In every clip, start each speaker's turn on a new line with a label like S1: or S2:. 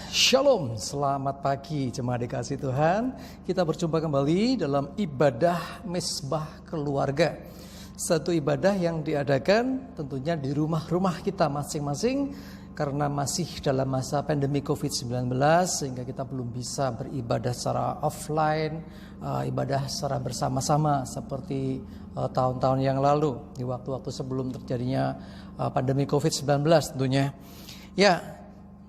S1: Shalom, selamat pagi jemaat dikasih Tuhan. Kita berjumpa kembali dalam ibadah Mesbah Keluarga. Satu ibadah yang diadakan tentunya di rumah-rumah kita masing-masing karena masih dalam masa pandemi COVID-19 sehingga kita belum bisa beribadah secara offline, ibadah secara bersama-sama seperti tahun-tahun yang lalu di waktu-waktu sebelum terjadinya pandemi COVID-19 tentunya. Ya,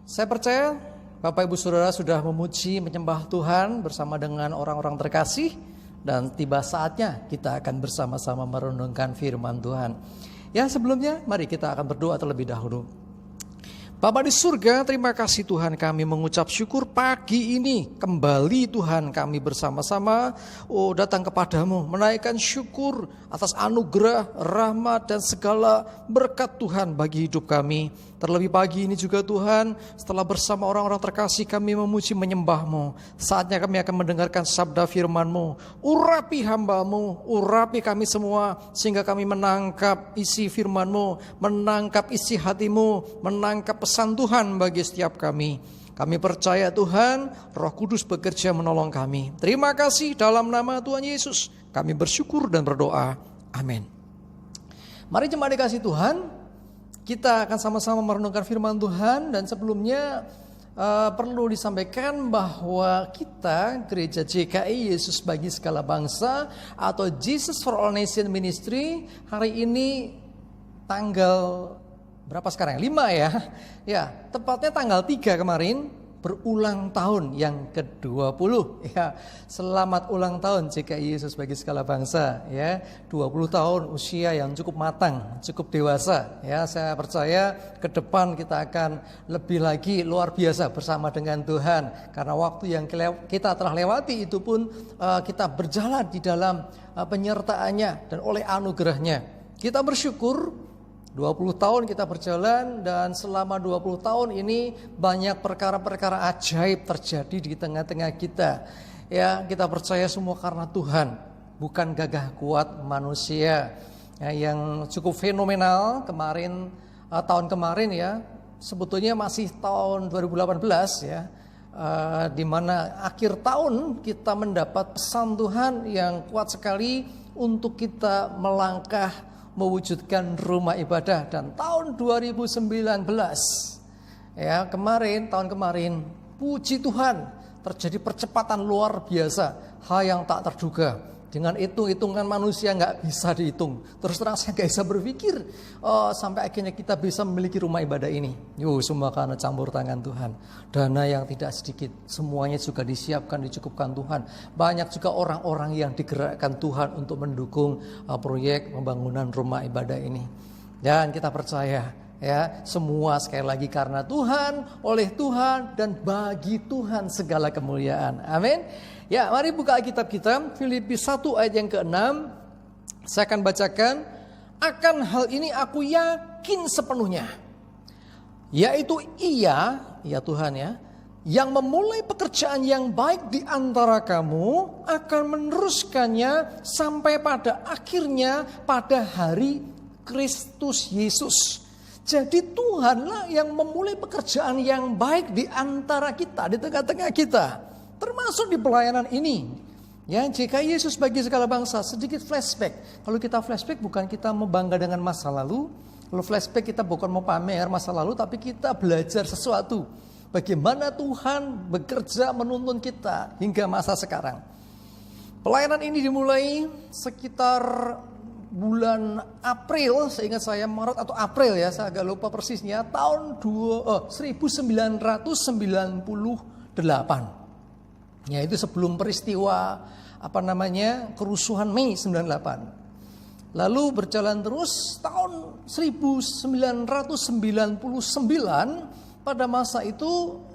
S1: saya percaya Bapak Ibu Saudara sudah memuji, menyembah Tuhan bersama dengan orang-orang terkasih. Dan tiba saatnya kita akan bersama-sama merenungkan firman Tuhan. Ya, sebelumnya mari kita akan berdoa terlebih dahulu. Bapa di surga, terima kasih Tuhan, kami mengucap syukur pagi ini kembali Tuhan kami bersama-sama datang kepadamu, menaikkan syukur atas anugerah, rahmat dan segala berkat Tuhan bagi hidup kami. Terlebih pagi ini juga Tuhan, setelah bersama orang-orang terkasih kami memuji menyembah-Mu. Saatnya kami akan mendengarkan sabda firman-Mu. Urapi hamba-Mu, urapi kami semua sehingga kami menangkap isi firman-Mu, menangkap isi hati-Mu, menangkap pesan Tuhan bagi setiap kami. Kami percaya Tuhan, Roh Kudus bekerja menolong kami. Terima kasih dalam nama Tuhan Yesus. Kami bersyukur dan berdoa. Amin. Mari jemaat dikasih Tuhan, kita akan sama-sama merenungkan firman Tuhan. Dan sebelumnya perlu disampaikan bahwa kita Gereja JKI Yesus bagi segala bangsa atau Jesus for All Nation Ministry hari ini tanggal berapa sekarang? 5 ya. Ya, tepatnya tanggal 3 kemarin berulang tahun yang ke-20 ya. Selamat ulang tahun JKI Yesus bagi segala bangsa ya. 20 tahun usia yang cukup matang, cukup dewasa ya. Saya percaya ke depan kita akan lebih lagi luar biasa bersama dengan Tuhan. Karena waktu yang kita telah lewati itu pun kita berjalan di dalam penyertaannya dan oleh anugerahnya. Kita bersyukur 20 tahun kita berjalan dan selama 20 tahun ini banyak perkara-perkara ajaib terjadi di tengah-tengah kita. Ya, kita percaya semua karena Tuhan, bukan gagah kuat manusia. Ya, yang cukup fenomenal kemarin tahun kemarin ya, sebetulnya masih tahun 2018 ya. Di mana akhir tahun kita mendapat pesan Tuhan yang kuat sekali untuk kita melangkah mewujudkan rumah ibadah. Dan tahun 2019 ya, tahun kemarin puji Tuhan terjadi percepatan luar biasa, hal yang tak terduga. Dengan hitung-hitungan manusia gak bisa dihitung. Terus terang saya gak bisa berpikir sampai akhirnya kita bisa memiliki rumah ibadah ini. Semua karena campur tangan Tuhan. Dana yang tidak sedikit, semuanya juga disiapkan, dicukupkan Tuhan. Banyak juga orang-orang yang digerakkan Tuhan untuk mendukung proyek pembangunan rumah ibadah ini. Dan kita percaya ya, semua sekali lagi karena Tuhan, oleh Tuhan, dan bagi Tuhan segala kemuliaan. Amin. Ya, mari buka Alkitab kita, Filipi 1 ayat yang ke-6. Saya akan bacakan. Akan hal ini aku yakin sepenuhnya, yaitu Ia Tuhan ya, yang memulai pekerjaan yang baik di antara kamu akan meneruskannya sampai pada akhirnya pada hari Kristus Yesus. Jadi Tuhanlah yang memulai pekerjaan yang baik di antara kita, di tengah-tengah kita. Termasuk di pelayanan ini. Ya, JKI Yesus bagi segala bangsa. Sedikit flashback. Kalau kita flashback bukan kita membangga dengan masa lalu. Kalau flashback kita bukan mau pamer masa lalu, tapi kita belajar sesuatu. Bagaimana Tuhan bekerja menuntun kita hingga masa sekarang. Pelayanan ini dimulai sekitar bulan April, seingat saya Maret atau April ya, saya agak lupa persisnya, tahun 1998. Ya, itu sebelum peristiwa kerusuhan Mei 98. Lalu berjalan terus tahun 1999, pada masa itu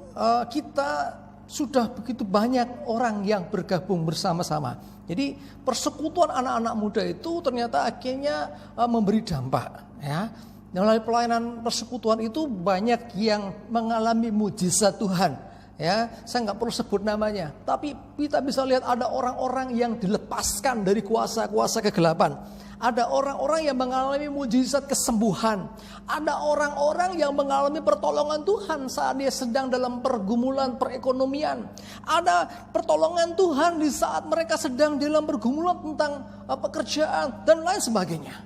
S1: kita sudah begitu banyak orang yang bergabung bersama-sama. Jadi persekutuan anak-anak muda itu ternyata akhirnya memberi dampak ya. Melalui pelayanan persekutuan itu banyak yang mengalami mujizat Tuhan. Ya, saya nggak perlu sebut namanya, tapi kita bisa lihat ada orang-orang yang dilepaskan dari kuasa-kuasa kegelapan. Ada orang-orang yang mengalami mujizat kesembuhan. Ada orang-orang yang mengalami pertolongan Tuhan saat dia sedang dalam pergumulan perekonomian. Ada pertolongan Tuhan di saat mereka sedang dalam pergumulan tentang pekerjaan dan lain sebagainya.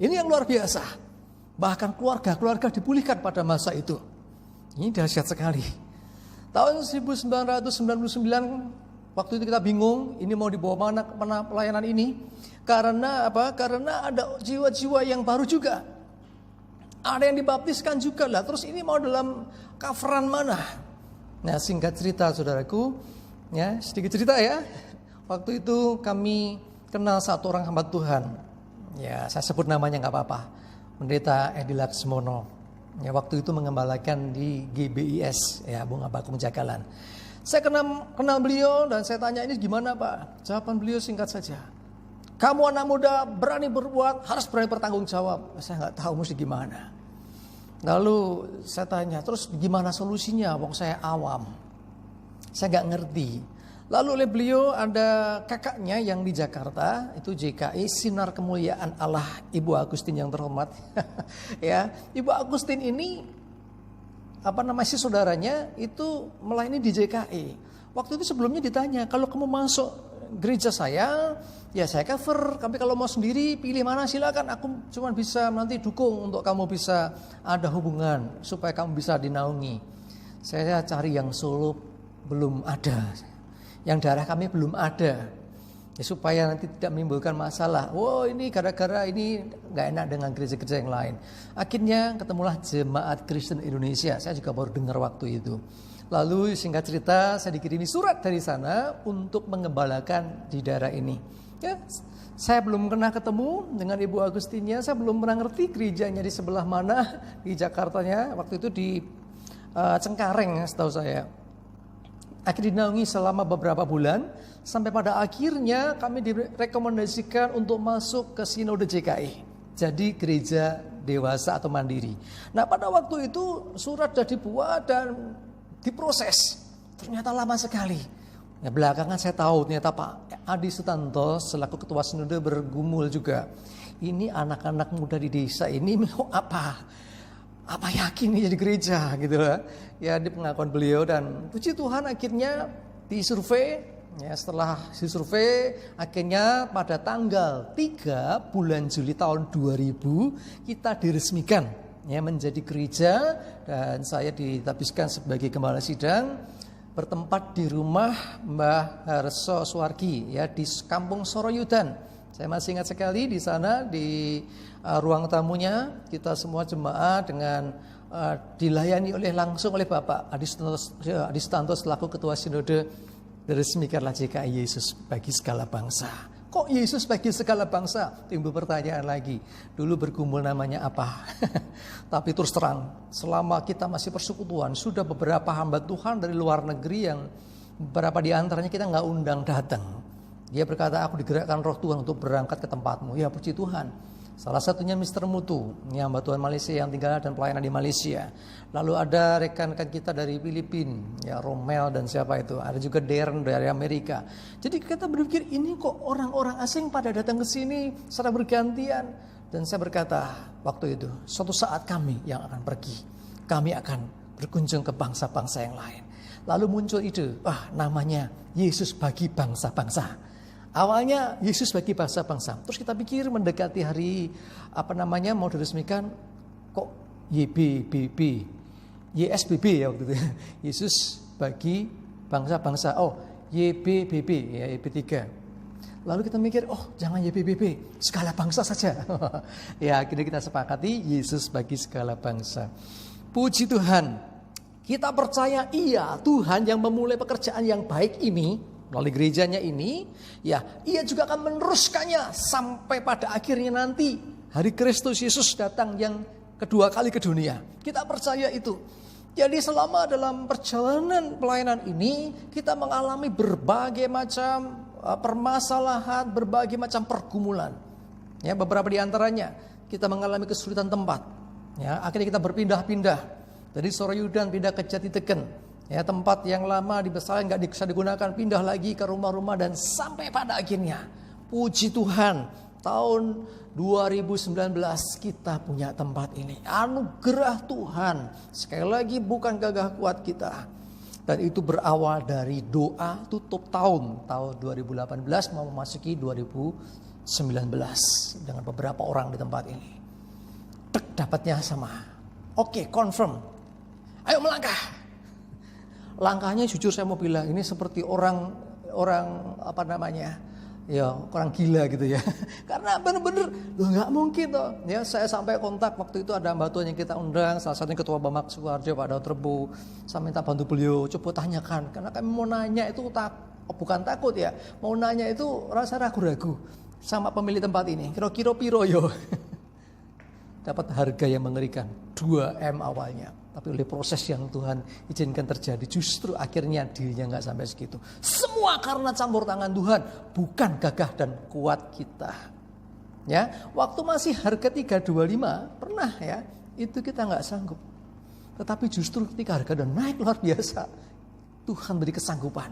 S1: Ini yang luar biasa. Bahkan keluarga-keluarga dipulihkan pada masa itu. Ini dahsyat sekali. Tahun 1999, waktu itu kita bingung, ini mau dibawa mana pelayanan ini. Karena apa? Karena ada jiwa-jiwa yang baru juga. Ada yang dibaptiskan juga lah. Terus ini mau dalam coveran mana? Nah, singkat cerita saudaraku, ya sedikit cerita ya. Waktu itu kami kenal satu orang hamba Tuhan. Ya, saya sebut namanya nggak apa-apa. Pendeta Edi Laksmono. Ya, waktu itu mengembalakan di GBIS, ya Bunga Bakung Jagalan. Saya kenal beliau dan saya tanya, ini gimana Pak? Jawaban beliau singkat saja. Kamu anak muda berani berbuat, harus berani bertanggung jawab. Saya nggak tahu mesti gimana. Lalu saya tanya, terus gimana solusinya? Wong saya awam, saya nggak ngerti. Lalu oleh beliau ada kakaknya yang di Jakarta, itu JKI Sinar Kemuliaan Allah, Ibu Agustin yang terhormat. Ya, Ibu Agustin ini si saudaranya itu melayani di JKI. Waktu itu sebelumnya ditanya, kalau kamu masuk gereja saya, ya saya cover. Tapi kalau mau sendiri pilih mana silakan. Aku cuma bisa nanti dukung untuk kamu bisa ada hubungan supaya kamu bisa dinaungi. Saya cari yang Solo belum ada. Yang daerah kami belum ada, ya, supaya nanti tidak menimbulkan masalah. Wow, ini gara-gara ini nggak enak dengan gereja-gereja yang lain. Akhirnya ketemulah Jemaat Kristen Indonesia. Saya juga baru dengar waktu itu. Lalu singkat cerita saya dikirimi surat dari sana untuk mengembalakan di daerah ini. Ya, saya belum pernah ketemu dengan Ibu Agustinnya. Saya belum pernah ngerti gerejanya di sebelah mana di Jakartanya. Waktu itu di Cengkareng setahu saya. Akhirnya dinaungi selama beberapa bulan, sampai pada akhirnya kami direkomendasikan untuk masuk ke Sinode JKI. Jadi gereja dewasa atau mandiri. Nah, pada waktu itu surat sudah dibuat dan diproses. Ternyata lama sekali. Ya, belakangan saya tahu ternyata Pak Adi Sutanto selaku ketua Sinode bergumul juga. Ini anak-anak muda di desa ini mau apa yakin nih jadi gereja gitu lah. Ya, di pengakuan beliau, dan puji Tuhan akhirnya disurvei. Ya, setelah disurvei akhirnya pada tanggal 3 bulan Juli tahun 2000 kita diresmikan ya menjadi gereja, dan saya ditabiskan sebagai gembala sidang bertempat di rumah Mbah Harso Suwargi ya di Kampung Soroyudan. Saya masih ingat sekali di sana di ruang tamunya kita semua jemaat dengan dilayani langsung oleh Bapak Adi Sutanto selaku Ketua Sinode. Diresmikanlah JKI Yesus bagi segala bangsa. Kok Yesus bagi segala bangsa? Timbul pertanyaan lagi. Dulu bergumul namanya apa? Tapi terus terang, selama kita masih persekutuan, sudah beberapa hamba Tuhan dari luar negeri yang beberapa di antaranya kita nggak undang datang. Dia berkata, aku digerakkan roh Tuhan untuk berangkat ke tempatmu. Ya, puji Tuhan. Salah satunya Mr. Mutu, hamba Tuhan Malaysia yang tinggal dan pelayanan di Malaysia. Lalu ada rekan-rekan kita dari Filipina, ya Romel dan siapa itu. Ada juga Darren dari Amerika. Jadi kita berpikir, ini kok orang-orang asing pada datang ke sini secara bergantian. Dan saya berkata waktu itu, suatu saat kami yang akan pergi. Kami akan berkunjung ke bangsa-bangsa yang lain. Lalu muncul ide, namanya Yesus bagi bangsa-bangsa. Awalnya Yesus bagi bangsa-bangsa. Terus kita pikir mendekati hari mau diresmikan, kok YBBB, YSBB ya waktu itu. Yesus bagi bangsa-bangsa. Oh, YBBB ya YB3. Lalu kita mikir, jangan YBBB, segala bangsa saja. Ya, akhirnya kita sepakati Yesus bagi segala bangsa. Puji Tuhan. Kita percaya iya, Tuhan yang memulai pekerjaan yang baik ini melalui gerejanya ini, ya, ia juga akan meneruskannya sampai pada akhirnya nanti hari Kristus Yesus datang yang kedua kali ke dunia. Kita percaya itu. Jadi selama dalam perjalanan pelayanan ini kita mengalami berbagai macam permasalahan, berbagai macam pergumulan. Ya, beberapa di antaranya kita mengalami kesulitan tempat. Ya, akhirnya kita berpindah-pindah dari Soroyudan pindah ke Jatiteken. Ya, tempat yang lama dibesarkan nggak bisa digunakan, pindah lagi ke rumah-rumah dan sampai pada akhirnya, puji Tuhan, tahun 2019 kita punya tempat ini. Anugerah Tuhan. Sekali lagi bukan gagah kuat kita. Dan itu berawal dari doa tutup tahun 2018 mau memasuki 2019 dengan beberapa orang di tempat ini. Dapatnya sama. Oke, confirm. Ayo melangkah. Langkahnya jujur saya mau bilang ini seperti orang apa namanya? Ya, orang gila gitu ya. Karena bener-bener nggak mungkin toh. Ya, saya sampai kontak waktu itu ada Mbak Tuhan yang kita undang, salah satunya Ketua Bamak Sukarjo Pak Daud Rebu. Saya minta bantu beliau, coba tanyakan karena kami mau nanya itu bukan takut ya. Mau nanya itu rasa ragu-ragu sama pemilik tempat ini. Kira-kira piro yo. Dapat harga yang mengerikan, 2M awalnya. Tapi oleh proses yang Tuhan izinkan terjadi, justru akhirnya dirinya nggak sampai segitu. Semua karena campur tangan Tuhan, bukan gagah dan kuat kita. Ya, waktu masih harga 325 pernah ya, itu kita nggak sanggup. Tetapi justru ketika harga dan naik luar biasa, Tuhan beri kesanggupan.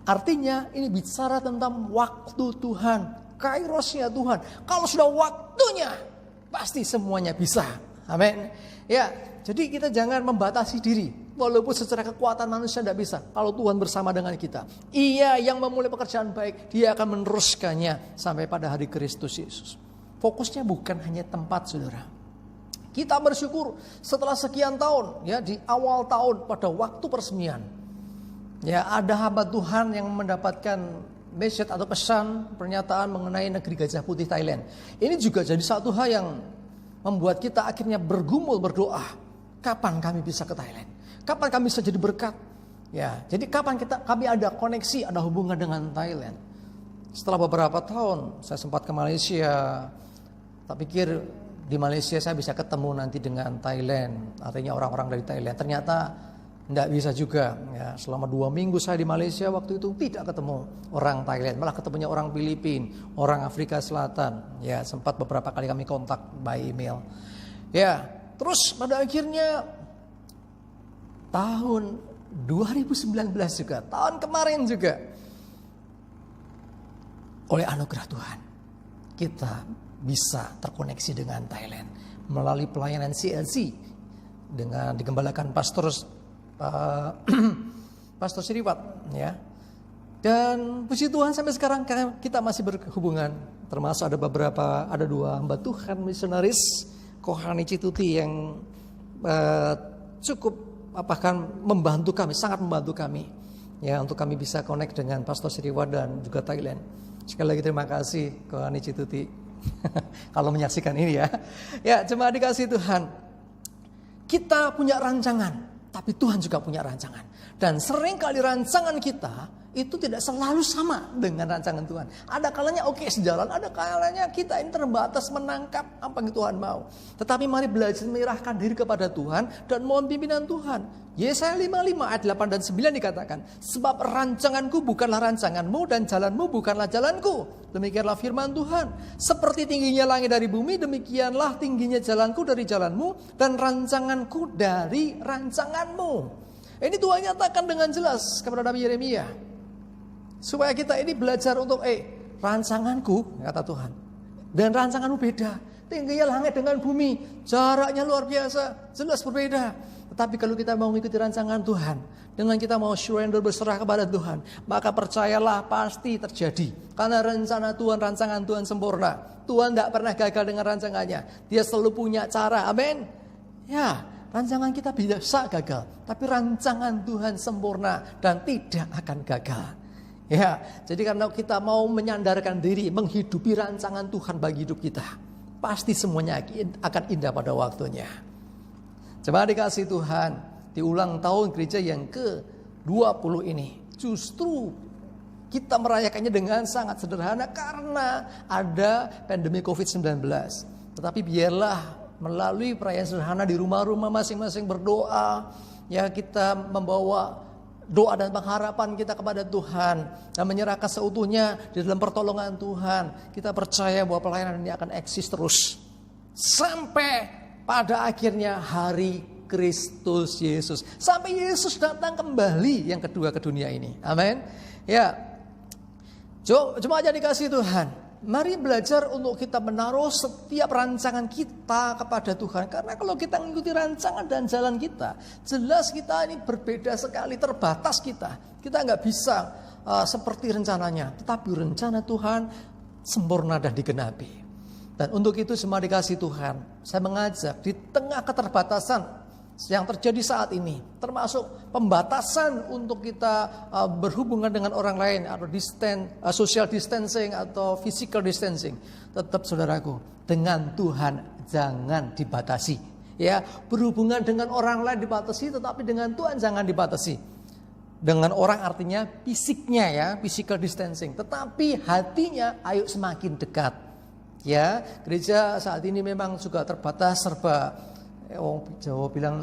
S1: Artinya ini bicara tentang waktu Tuhan, kairosnya Tuhan. Kalau sudah waktunya, pasti semuanya bisa. Amin. Ya, jadi kita jangan membatasi diri. Walaupun secara kekuatan manusia tidak bisa. Kalau Tuhan bersama dengan kita. Ia yang memulai pekerjaan baik, Dia akan meneruskannya sampai pada hari Kristus Yesus. Fokusnya bukan hanya tempat, saudara. Kita bersyukur setelah sekian tahun, ya di awal tahun pada waktu peresmian, ya ada hamba Tuhan yang mendapatkan message atau pesan pernyataan mengenai negeri Gajah Putih Thailand. Ini juga jadi satu hal yang membuat kita akhirnya bergumul berdoa. Kapan kami bisa ke Thailand? Kapan kami bisa jadi berkat? Ya, jadi kapan kami ada koneksi, ada hubungan dengan Thailand? Setelah beberapa tahun, saya sempat ke Malaysia. Tak pikir di Malaysia saya bisa ketemu nanti dengan Thailand, artinya orang-orang dari Thailand. Ternyata tidak bisa juga. Ya, selama 2 minggu saya di Malaysia waktu itu tidak ketemu orang Thailand, malah ketemunya orang Filipina, orang Afrika Selatan. Ya, sempat beberapa kali kami kontak by email. Ya, terus pada akhirnya tahun 2019 juga, tahun kemarin juga, oleh anugerah Tuhan kita bisa terkoneksi dengan Thailand melalui pelayanan CLC dengan digembalakan Pastor Siriwat, ya. Dan puji Tuhan sampai sekarang kita masih berhubungan. Termasuk ada 2 hamba Tuhan misionaris Kohani Cituti yang cukup membantu kami, sangat membantu kami, ya, untuk kami bisa connect dengan Pastor Siriwat dan juga Thailand. Sekali lagi terima kasih Kohani Cituti kalau menyaksikan ini ya. Ya, jemaat dikasih Tuhan. Kita punya rancangan, tapi Tuhan juga punya rancangan. Dan seringkali rancangan kita itu tidak selalu sama dengan rancangan Tuhan. Ada kalanya oke sejalan, ada kalanya kita ini terbatas menangkap apa yang Tuhan mau. Tetapi mari belajar menyerahkan diri kepada Tuhan dan mohon pimpinan Tuhan. Yesaya 55 ayat 8 dan 9 dikatakan, sebab rancanganku bukanlah rancanganmu dan jalanmu bukanlah jalanku. Demikianlah firman Tuhan. Seperti tingginya langit dari bumi, demikianlah tingginya jalanku dari jalanmu dan rancanganku dari rancanganmu. Ini Tuhan nyatakan dengan jelas kepada Nabi Yeremia. Supaya kita ini belajar untuk rancanganku, kata Tuhan, dan rancanganmu beda. Tingginya langit dengan bumi, jaraknya luar biasa, jelas berbeda. Tetapi kalau kita mau mengikuti rancangan Tuhan, dengan kita mau surrender, berserah kepada Tuhan, maka percayalah pasti terjadi. Karena rencana Tuhan, rancangan Tuhan sempurna. Tuhan tidak pernah gagal dengan rancangannya. Dia selalu punya cara, amin. Ya, rancangan kita bisa gagal, tapi rancangan Tuhan sempurna dan tidak akan gagal. Ya, jadi karena kita mau menyandarkan diri, menghidupi rancangan Tuhan bagi hidup kita, pasti semuanya akan indah pada waktunya. Coba dikasih Tuhan, di ulang tahun gereja yang ke-20 ini, justru kita merayakannya dengan sangat sederhana karena ada pandemi COVID-19. Tetapi biarlah melalui perayaan sederhana di rumah-rumah masing-masing berdoa, ya kita membawa doa dan pengharapan kita kepada Tuhan dan menyerahkan seutuhnya di dalam pertolongan Tuhan. Kita percaya bahwa pelayanan ini akan eksis terus sampai pada akhirnya hari Kristus Yesus. Sampai Yesus datang kembali yang kedua ke dunia ini. Amin. Ya. Cuma aja dikasih Tuhan. Mari belajar untuk kita menaruh setiap rancangan kita kepada Tuhan. Karena kalau kita mengikuti rancangan dan jalan kita, jelas kita ini berbeda sekali, terbatas kita. Kita nggak bisa seperti rencananya. Tetapi rencana Tuhan sempurna dan digenapi. Dan untuk itu semua dikasih Tuhan. Saya mengajak di tengah keterbatasan yang terjadi saat ini, termasuk pembatasan untuk kita berhubungan dengan orang lain atau social distancing atau physical distancing, tetap saudaraku, dengan Tuhan jangan dibatasi. Ya, berhubungan dengan orang lain dibatasi, tetapi dengan Tuhan jangan dibatasi. Dengan orang artinya fisiknya ya, physical distancing, tetapi hatinya ayo semakin dekat. Ya, gereja saat ini memang juga terbatas, serba Jawa bilang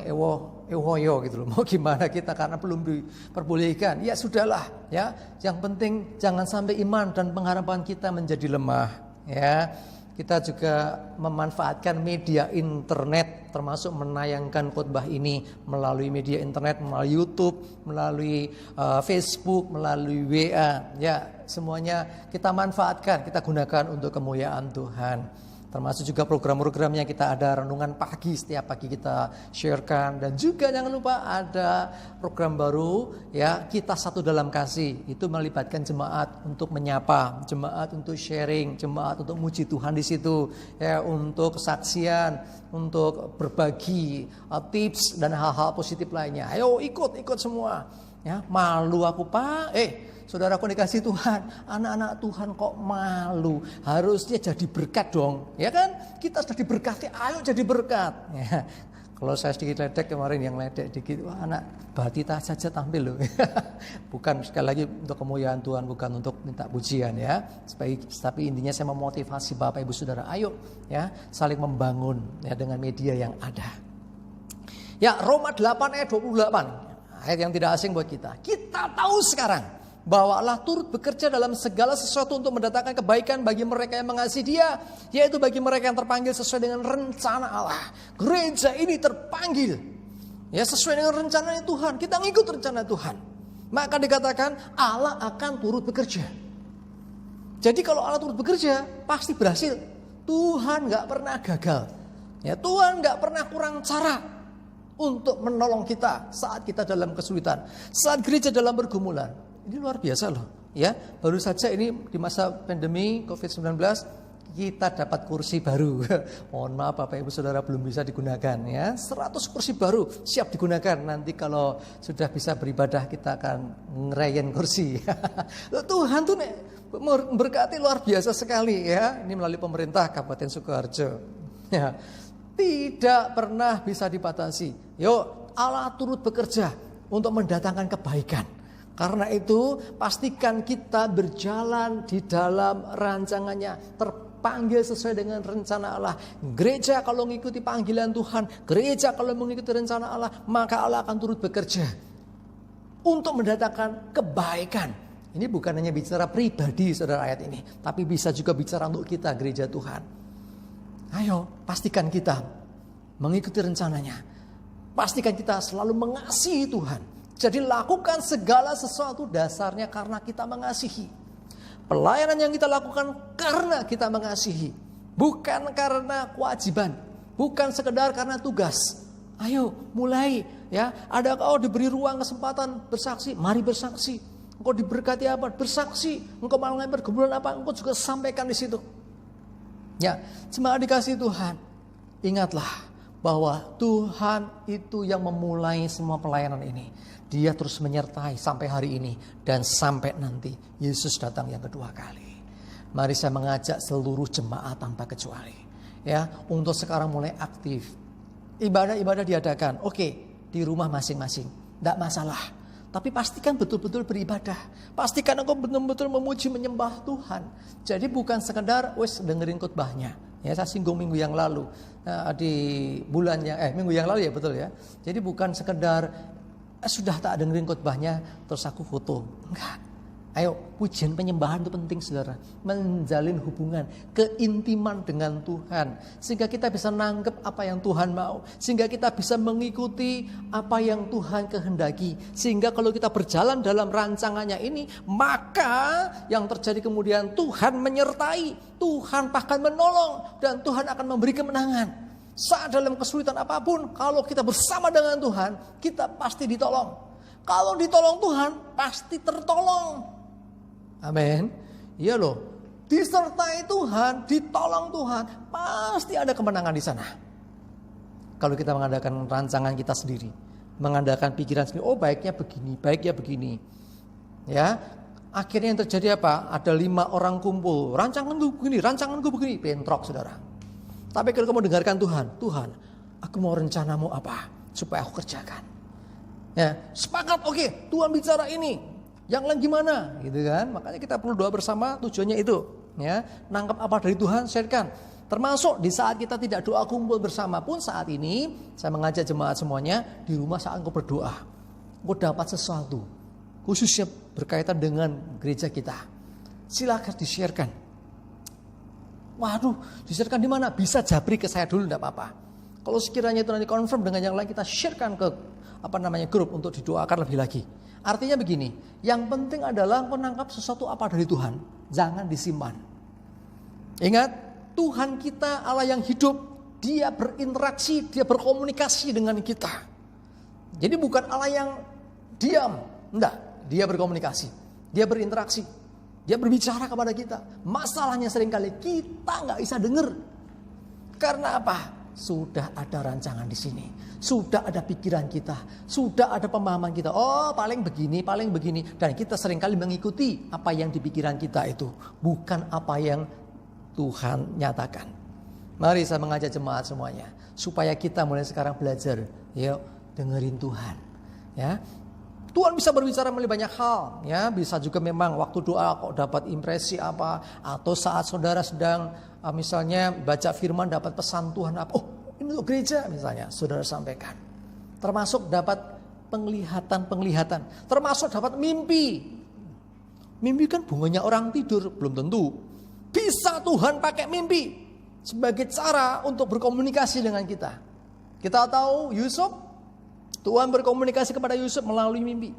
S1: ewoyo gitu loh. Mau gimana kita karena belum diperbolehkan. Ya sudahlah ya. Yang penting jangan sampai iman dan pengharapan kita menjadi lemah ya. Kita juga memanfaatkan media internet, termasuk menayangkan khotbah ini melalui media internet, melalui YouTube, melalui Facebook, melalui WA. Ya, semuanya kita manfaatkan, kita gunakan untuk kemuliaan Tuhan. Termasuk juga program-programnya, kita ada renungan pagi, setiap pagi kita sharekan. Dan juga jangan lupa ada program baru ya, Kita Satu Dalam Kasih. Itu melibatkan jemaat untuk menyapa, jemaat untuk sharing, jemaat untuk muji Tuhan di situ ya, untuk kesaksian, untuk berbagi tips dan hal-hal positif lainnya. Ayo ikut semua ya. Malu aku Pak, saudaraku dikasih Tuhan, anak-anak Tuhan kok malu? Harusnya jadi berkat dong, ya kan? Kita sudah diberkati, ayo jadi berkat. Ya. Kalau saya sedikit ledek kemarin, yang ledek dikit, wah anak batita saja tampil loh. Bukan sekali lagi untuk kemuliaan Tuhan, bukan untuk minta pujian ya. Tapi intinya saya memotivasi Bapak Ibu Saudara, ayo ya saling membangun ya dengan media yang ada. Ya, Roma 8 ayat 28, ayat yang tidak asing buat kita. Kita tahu sekarang bahwa Allah turut bekerja dalam segala sesuatu untuk mendatangkan kebaikan bagi mereka yang mengasihi Dia, yaitu bagi mereka yang terpanggil sesuai dengan rencana Allah. Gereja ini terpanggil ya sesuai dengan rencana Tuhan. Kita ngikut rencana Tuhan. Maka dikatakan Allah akan turut bekerja. Jadi kalau Allah turut bekerja pasti berhasil. Tuhan nggak pernah gagal. Ya, Tuhan nggak pernah kurang cara untuk menolong kita saat kita dalam kesulitan, saat gereja dalam pergumulan. Ini luar biasa loh ya. Baru saja ini di masa pandemi COVID-19 kita dapat kursi baru. Mohon maaf Bapak Ibu Saudara belum bisa digunakan ya. 100 kursi baru siap digunakan. Nanti kalau sudah bisa beribadah kita akan ngerayain kursi. Tuhan tuh berkati luar biasa sekali ya. Ini melalui pemerintah Kabupaten Sukoharjo. Ya. Tidak pernah bisa dibatasi. Yuk, Allah turut bekerja untuk mendatangkan kebaikan. Karena itu pastikan kita berjalan di dalam rancangannya, terpanggil sesuai dengan rencana Allah. Gereja kalau mengikuti panggilan Tuhan, gereja kalau mengikuti rencana Allah, maka Allah akan turut bekerja untuk mendatangkan kebaikan. Ini bukan hanya bicara pribadi saudara ayat ini, tapi bisa juga bicara untuk kita gereja Tuhan. Ayo pastikan kita mengikuti rencananya. Pastikan kita selalu mengasihi Tuhan. Jadi lakukan segala sesuatu dasarnya karena kita mengasihi. Pelayanan yang kita lakukan karena kita mengasihi. Bukan karena kewajiban. Bukan sekedar karena tugas. Ayo mulai ya. Ada kau diberi ruang kesempatan bersaksi, mari bersaksi. Engkau diberkati apa? Bersaksi. Engkau mau ngambil pergumulan apa? Engkau juga sampaikan di situ. Ya, semangat dikasih Tuhan. Ingatlah bahwa Tuhan itu yang memulai semua pelayanan ini. Dia terus menyertai sampai hari ini dan sampai nanti Yesus datang yang kedua kali. Mari saya mengajak seluruh jemaat tanpa kecuali ya untuk sekarang mulai aktif. Ibadah-ibadah diadakan. Oke, di rumah masing-masing. Tidak masalah. Tapi pastikan betul-betul beribadah. Pastikan engkau betul-betul memuji menyembah Tuhan. Jadi bukan sekedar dengerin khotbahnya. Ya, saya singgung minggu yang lalu di bulannya minggu yang lalu ya betul ya. Jadi bukan sekedar sudah tak dengerin khotbahnya terus aku foto. Enggak. Ayo, pujian penyembahan itu penting saudara. Menjalin hubungan, keintiman dengan Tuhan. Sehingga kita bisa nangkep apa yang Tuhan mau. Sehingga kita bisa mengikuti apa yang Tuhan kehendaki. Sehingga kalau kita berjalan dalam rancangannya ini, maka yang terjadi kemudian Tuhan menyertai. Tuhan bahkan menolong. Dan Tuhan akan memberi kemenangan. Saat dalam kesulitan apapun, kalau kita bersama dengan Tuhan, kita pasti ditolong. Kalau ditolong Tuhan, pasti tertolong. Amin. Iya loh. Disertai Tuhan, ditolong Tuhan, pasti ada kemenangan di sana. Kalau kita mengadakan rancangan kita sendiri, mengadakan pikiran sendiri, oh baiknya begini. Ya, akhirnya yang terjadi apa? Ada 5 orang kumpul, rancanganku begini, bentrok saudara. Tapi kalau kamu dengarkan Tuhan, aku mau rencanamu apa? Supaya aku kerjakan. Ya, sepakat, oke, Tuhan bicara ini. Yang lain gimana? Gitu kan? Makanya kita perlu doa bersama, tujuannya itu. Ya, nangkap apa dari Tuhan, sharekan. Termasuk di saat kita tidak doa kumpul bersama pun saat ini, saya mengajak jemaat semuanya, di rumah saat engkau berdoa, engkau dapat sesuatu, khususnya berkaitan dengan gereja kita. Silakan di-sharekan. Waduh, di-sharekan di mana? Bisa jabri ke saya dulu, tidak apa-apa. Kalau sekiranya itu nanti confirm dengan yang lain, kita sharekan ke grup untuk didoakan lebih lagi. Artinya begini, yang penting adalah menangkap sesuatu apa dari Tuhan, jangan disimpan. Ingat, Tuhan kita Allah yang hidup, dia berinteraksi, dia berkomunikasi dengan kita. Jadi bukan Allah yang diam, enggak, dia berkomunikasi, dia berinteraksi, dia berbicara kepada kita. Masalahnya seringkali kita nggak bisa dengar. Karena apa? Sudah ada rancangan di sini. Sudah ada pikiran kita. Sudah ada pemahaman kita. Oh paling begini. Dan kita seringkali mengikuti apa yang di pikiran kita itu. Bukan apa yang Tuhan nyatakan. Mari saya mengajak jemaat semuanya. Supaya kita mulai sekarang belajar. Yuk dengerin Tuhan. Ya, Tuhan bisa berbicara melalui banyak hal. Ya, bisa juga memang waktu doa kok dapat impresi apa. Atau saat saudara sedang misalnya baca firman dapat pesan Tuhan apa. Oh ini untuk gereja misalnya saudara sampaikan. Termasuk dapat penglihatan. Termasuk dapat mimpi. Mimpi kan bunganya orang tidur. Belum tentu. Bisa Tuhan pakai mimpi sebagai cara untuk berkomunikasi dengan kita. Kita tahu Yusuf, Tuhan berkomunikasi kepada Yusuf melalui mimpi.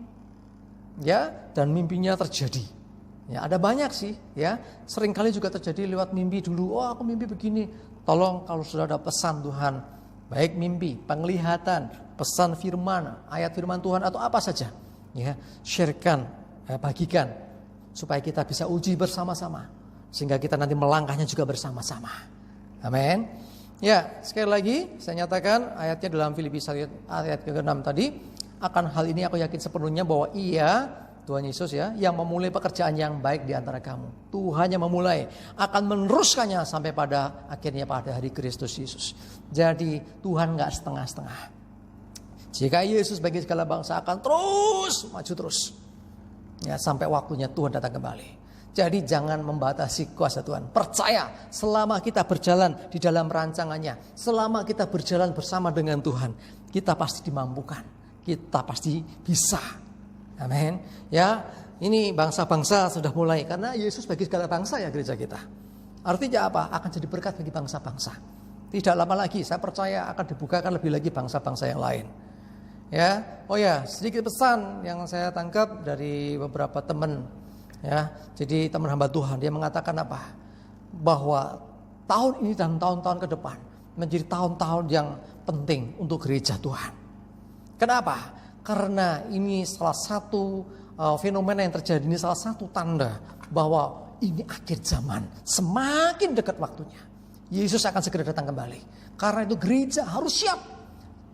S1: Ya, dan mimpinya terjadi. Ya, ada banyak sih, ya. Seringkali juga terjadi lewat mimpi dulu. Oh, aku mimpi begini. Tolong kalau sudah ada pesan Tuhan, baik mimpi, penglihatan, pesan firman, ayat firman Tuhan atau apa saja, ya, sharekan, bagikan supaya kita bisa uji bersama-sama sehingga kita nanti melangkahnya juga bersama-sama. Amin. Ya, sekali lagi saya nyatakan ayatnya dalam Filipi ayat ke-6 tadi, akan hal ini aku yakin sepenuhnya bahwa Ia Tuhan Yesus ya, yang memulai pekerjaan yang baik di antara kamu. Tuhan yang memulai, akan meneruskannya sampai pada akhirnya pada hari Kristus Yesus. Jadi Tuhan gak setengah-setengah. Jika Yesus bagi segala bangsa akan terus maju terus. Ya, sampai waktunya Tuhan datang kembali. Jadi jangan membatasi kuasa Tuhan. Percaya selama kita berjalan di dalam rancangannya, selama kita berjalan bersama dengan Tuhan, kita pasti dimampukan. Kita pasti bisa. Amin. Ya, ini bangsa-bangsa sudah mulai karena Yesus bagi segala bangsa ya gereja kita. Artinya apa? Akan jadi berkat bagi bangsa-bangsa. Tidak lama lagi saya percaya akan dibukakan lebih lagi bangsa-bangsa yang lain. Ya, oh ya, sedikit pesan yang saya tangkap dari beberapa teman. Ya, jadi teman hamba Tuhan dia mengatakan apa? Bahwa tahun ini dan tahun-tahun ke depan menjadi tahun-tahun yang penting untuk gereja Tuhan. Kenapa? Karena ini salah satu fenomena yang terjadi, ini salah satu tanda bahwa ini akhir zaman, semakin dekat waktunya. Yesus akan segera datang kembali. Karena itu gereja harus siap.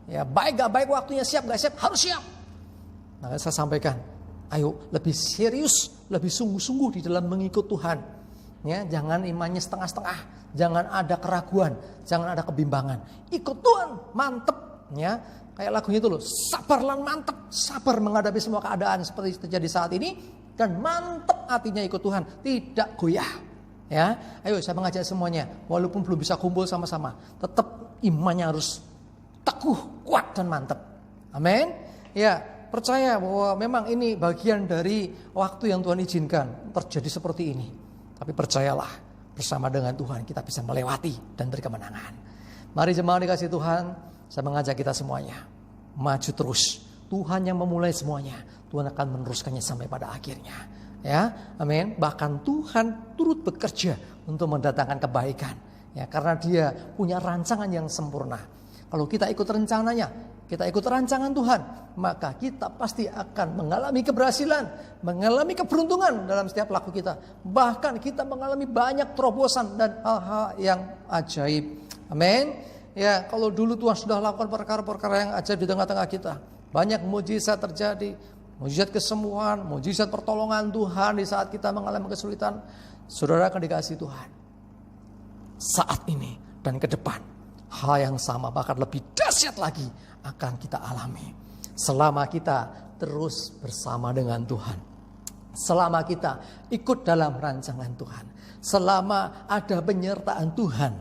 S1: Ya, baik gak baik waktunya, siap gak siap, harus siap. Nah, saya sampaikan, ayo lebih serius, lebih sungguh-sungguh di dalam mengikut Tuhan. Ya, jangan imannya setengah-setengah, jangan ada keraguan, jangan ada kebimbangan. Ikut Tuhan, mantep. Ya, kayak lagunya itu loh, sabar lan mantep, sabar menghadapi semua keadaan seperti terjadi saat ini dan mantep hatinya ikut Tuhan, tidak goyah. Ya, ayo saya mengajak semuanya, walaupun belum bisa kumpul sama-sama, tetap imannya harus teguh, kuat dan mantep. Amin. Ya, percaya bahwa memang ini bagian dari waktu yang Tuhan izinkan terjadi seperti ini. Tapi percayalah, bersama dengan Tuhan kita bisa melewati dan beri kemenangan. Mari jemaat dikasih Tuhan, saya mengajak kita semuanya maju terus. Tuhan yang memulai semuanya, Tuhan akan meneruskannya sampai pada akhirnya. Ya, amin. Bahkan Tuhan turut bekerja untuk mendatangkan kebaikan. Ya, karena Dia punya rancangan yang sempurna. Kalau kita ikut rencananya, kita ikut rancangan Tuhan, maka kita pasti akan mengalami keberhasilan, mengalami keberuntungan dalam setiap laku kita. Bahkan kita mengalami banyak terobosan dan hal-hal yang ajaib. Amin. Ya, kalau dulu Tuhan sudah lakukan perkara-perkara yang ajaib di tengah-tengah kita, banyak mujizat terjadi, mujizat kesembuhan, mujizat pertolongan Tuhan di saat kita mengalami kesulitan. Saudara akan dikasih Tuhan. Saat ini dan ke depan, hal yang sama bahkan lebih dahsyat lagi akan kita alami. Selama kita terus bersama dengan Tuhan. Selama kita ikut dalam rancangan Tuhan. Selama ada penyertaan Tuhan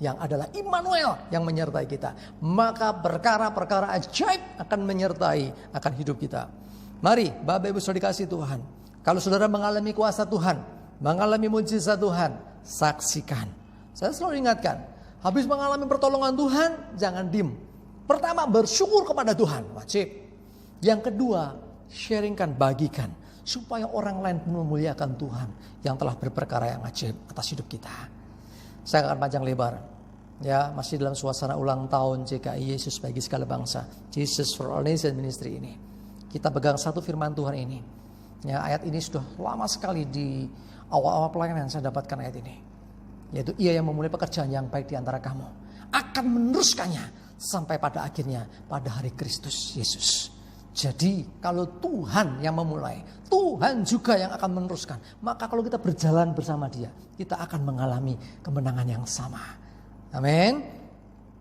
S1: yang adalah Immanuel yang menyertai kita. Maka perkara-perkara ajaib akan menyertai akan hidup kita. Mari Bapak Ibu saudara dikasih Tuhan. Kalau saudara mengalami kuasa Tuhan, mengalami mujizat Tuhan, saksikan. Saya selalu ingatkan, habis mengalami pertolongan Tuhan, jangan diem. Pertama, bersyukur kepada Tuhan, wajib. Yang kedua, sharingkan, bagikan. Supaya orang lain memuliakan Tuhan yang telah berperkara yang ajaib atas hidup kita. Saya akan panjang lebar. Ya, masih dalam suasana ulang tahun JKI Yesus bagi segala bangsa. Jesus for All Nations Ministry ini. Kita pegang satu firman Tuhan ini. Ya, ayat ini sudah lama sekali di awal-awal pelayanan saya dapatkan ayat ini. Yaitu Ia yang memulai pekerjaan yang baik di antara kamu akan meneruskannya sampai pada akhirnya pada hari Kristus Yesus. Jadi kalau Tuhan yang memulai, Tuhan juga yang akan meneruskan. Maka kalau kita berjalan bersama Dia, kita akan mengalami kemenangan yang sama. Amin.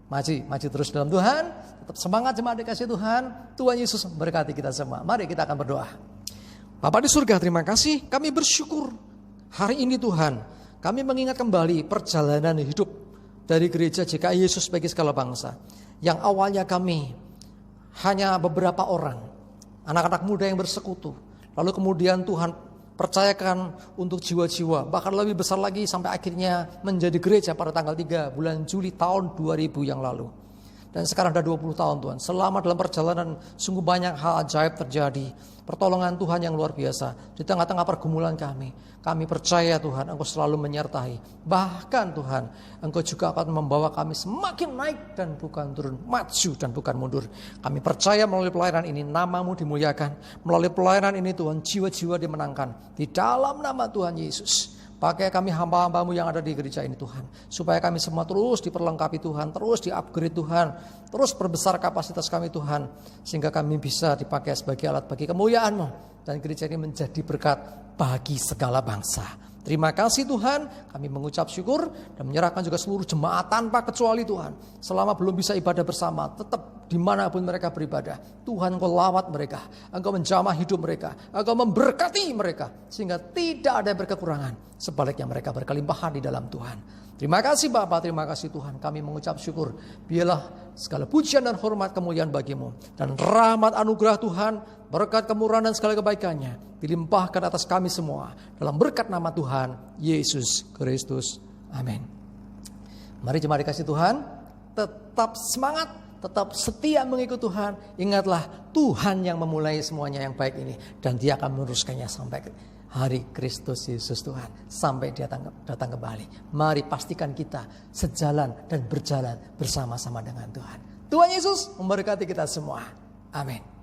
S1: Maju terus dalam Tuhan. Tetap semangat jemaat dikasih Tuhan. Tuhan Yesus memberkati kita semua. Mari kita akan berdoa. Bapa di surga, terima kasih. Kami bersyukur hari ini Tuhan. Kami mengingat kembali perjalanan hidup dari gereja JKI Yesus bagi segala bangsa. Yang awalnya kami hanya beberapa orang, anak-anak muda yang bersekutu. Lalu kemudian Tuhan percayakan untuk jiwa-jiwa, bahkan lebih besar lagi sampai akhirnya menjadi gereja pada tanggal 3 bulan Juli tahun 2000 yang lalu. Dan sekarang sudah 20 tahun Tuhan. Selama dalam perjalanan sungguh banyak hal ajaib terjadi. Pertolongan Tuhan yang luar biasa. Di tengah-tengah pergumulan kami. Kami percaya Tuhan Engkau selalu menyertai. Bahkan Tuhan Engkau juga akan membawa kami semakin naik dan bukan turun. Maju dan bukan mundur. Kami percaya melalui pelayanan ini nama-Mu dimuliakan. Melalui pelayanan ini Tuhan jiwa-jiwa dimenangkan. Di dalam nama Tuhan Yesus. Pakai kami hamba-hamba-Mu yang ada di gereja ini Tuhan. Supaya kami semua terus diperlengkapi Tuhan. Terus di-upgrade Tuhan. Terus perbesar kapasitas kami Tuhan. Sehingga kami bisa dipakai sebagai alat bagi kemuliaan-Mu. Dan gereja ini menjadi berkat bagi segala bangsa. Terima kasih Tuhan. Kami mengucap syukur. Dan menyerahkan juga seluruh jemaat tanpa kecuali Tuhan. Selama belum bisa ibadah bersama. Tetap dimanapun mereka beribadah. Tuhan Engkau lawat mereka. Engkau menjamah hidup mereka. Engkau memberkati mereka. Sehingga tidak ada yang berkekurangan. Sebaliknya mereka berkelimpahan di dalam Tuhan. Terima kasih Bapa, terima kasih Tuhan. Kami mengucap syukur. Biarlah segala pujian dan hormat kemuliaan bagi-Mu. Dan rahmat anugerah Tuhan, berkat kemurahan dan segala kebaikannya dilimpahkan atas kami semua. Dalam berkat nama Tuhan, Yesus Kristus. Amin. Mari jemaat dikasih Tuhan, tetap semangat, tetap setia mengikut Tuhan. Ingatlah Tuhan yang memulai semuanya yang baik ini. Dan Dia akan meneruskannya sampai hari Kristus Yesus Tuhan. Sampai Dia datang kembali. Mari pastikan kita sejalan dan berjalan bersama-sama dengan Tuhan. Tuhan Yesus memberkati kita semua. Amin.